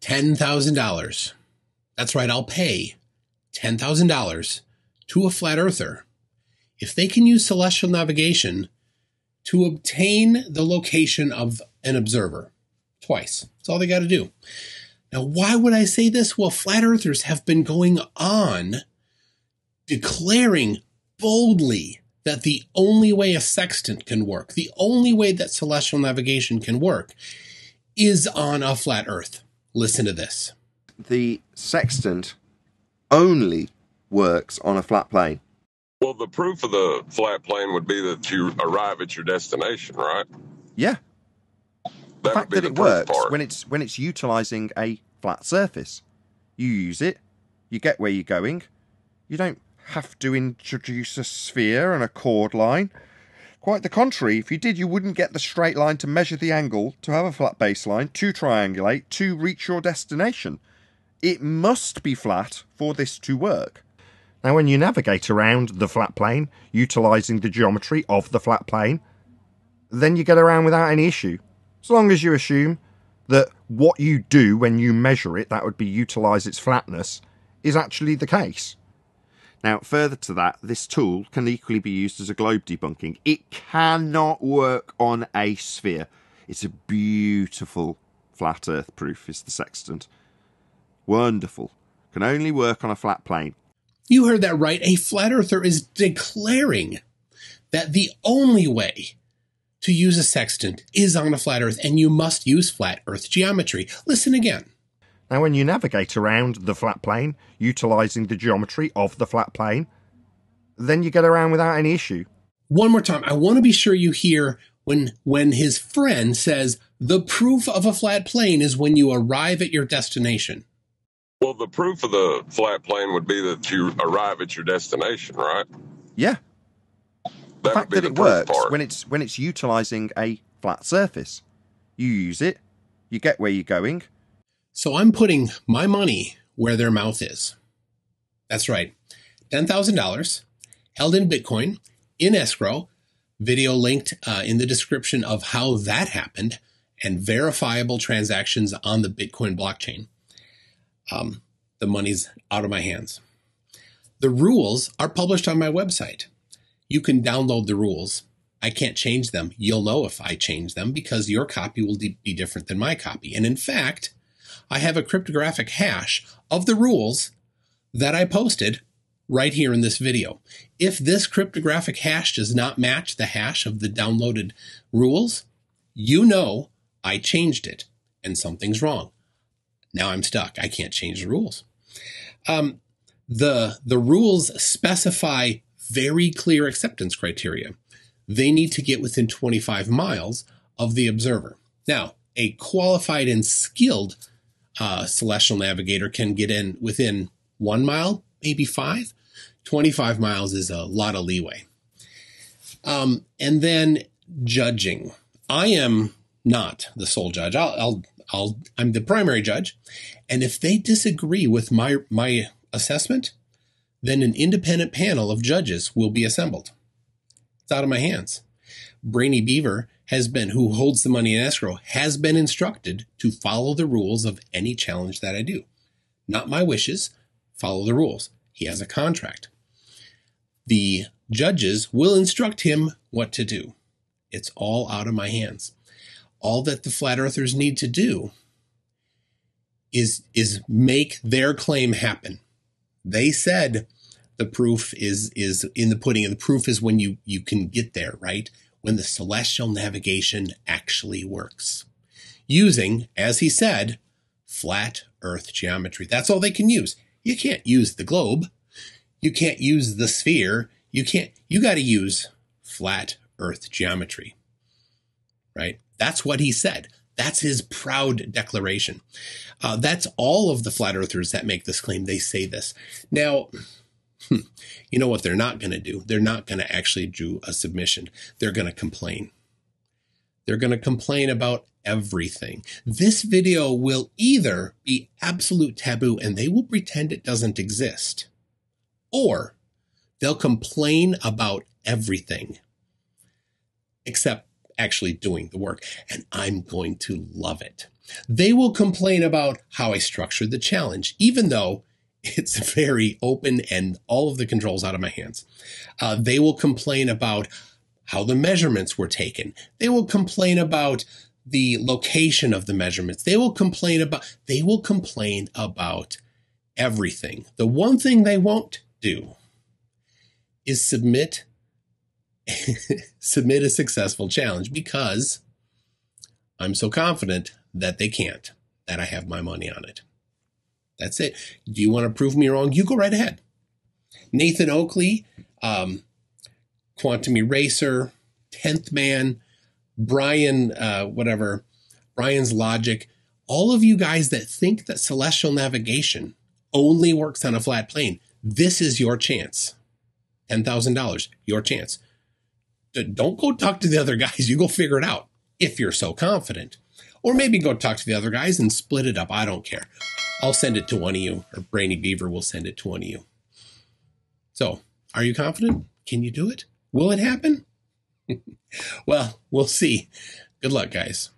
$10,000. That's right, I'll pay $10,000 to a flat earther if they can use celestial navigation to obtain the location of an observer twice. That's all they got to do. Now, why would I say this? Well, flat earthers have been going on declaring boldly that the only way a sextant can work, the only way that celestial navigation can work, is on a flat earth. Listen to this. The sextant only works on a flat plane. Well, the proof of the flat plane would be that you arrive at your destination, right? Yeah. The fact that it works when it's utilizing a flat surface. You use it, you get where you're going. You don't have to introduce a sphere and a chord line. Quite the contrary, if you did, you wouldn't get the straight line to measure the angle, to have a flat baseline, to triangulate, to reach your destination. It must be flat for this to work. Now, when you navigate around the flat plane, utilising the geometry of the flat plane, then you get around without any issue. As long as you assume that what you do when you measure it, that would be utilise its flatness, is actually the case. Now, further to that, this tool can equally be used as a globe debunking. It cannot work on a sphere. It's a beautiful flat earth proof, is the sextant. Wonderful. Can only work on a flat plane. You heard that right. A flat earther is declaring that the only way to use a sextant is on a flat earth, and you must use flat earth geometry. Listen again. Now, when you navigate around the flat plane, utilising the geometry of the flat plane, then you get around without any issue. One more time. I want to be sure you hear when his friend says the proof of a flat plane is when you arrive at your destination. Well, the proof of the flat plane would be that you arrive at your destination, right? Yeah. The fact that it works when it's utilising a flat surface. You use it, you get where you're going. So I'm putting my money where their mouth is. That's right. $10,000 held in Bitcoin in escrow. Video linked in the description of how that happened, and verifiable transactions on the Bitcoin blockchain. The money's out of my hands. The rules are published on my website. You can download the rules. I can't change them. You'll know if I change them because your copy will be different than my copy. And in fact, I have a cryptographic hash of the rules that I posted right here in this video. If this cryptographic hash does not match the hash of the downloaded rules, you know I changed it and something's wrong. Now I'm stuck. I can't change the rules. The rules specify very clear acceptance criteria. They need to get within 25 miles of the observer. Now, a qualified and skilled celestial navigator can get in within 1 mile, maybe 5. 25 miles is a lot of leeway. And then judging. I am not the sole judge. I'm the primary judge. And if they disagree with my assessment, then an independent panel of judges will be assembled. It's out of my hands. Brainy Beaver who holds the money in escrow, has been instructed to follow the rules of any challenge that I do. Not my wishes, follow the rules. He has a contract. The judges will instruct him what to do. It's all out of my hands. All that the flat earthers need to do is make their claim happen. They said the proof is in the pudding, and the proof is when you can get there, right? When the celestial navigation actually works. Using, as he said, flat earth geometry. That's all they can use. You can't use the globe. You can't use the sphere. You got to use flat earth geometry, right? That's what he said. That's his proud declaration. That's all of the flat earthers that make this claim. They say this. Now, you know what they're not going to do? They're not going to actually do a submission. They're going to complain. They're going to complain about everything. This video will either be absolute taboo and they will pretend it doesn't exist, or they'll complain about everything except actually doing the work, and I'm going to love it. They will complain about how I structured the challenge, even though it's very open and all of the controls out of my hands. They will complain about how the measurements were taken. They will complain about the location of the measurements. They will complain about everything. The one thing they won't do is submit a successful challenge, because I'm so confident that they can't, that I have my money on it. That's it. Do you want to prove me wrong? You go right ahead. Nathan Oakley, Quantum Eraser, 10th Man, Brian, Brian's Logic, all of you guys that think that celestial navigation only works on a flat plane, this is your chance. $10,000, your chance. Don't go talk to the other guys. You go figure it out if you're so confident. Or maybe go talk to the other guys and split it up. I don't care. I'll send it to one of you, or Brainy Beaver will send it to one of you. So, are you confident? Can you do it? Will it happen? Well, we'll see. Good luck, guys.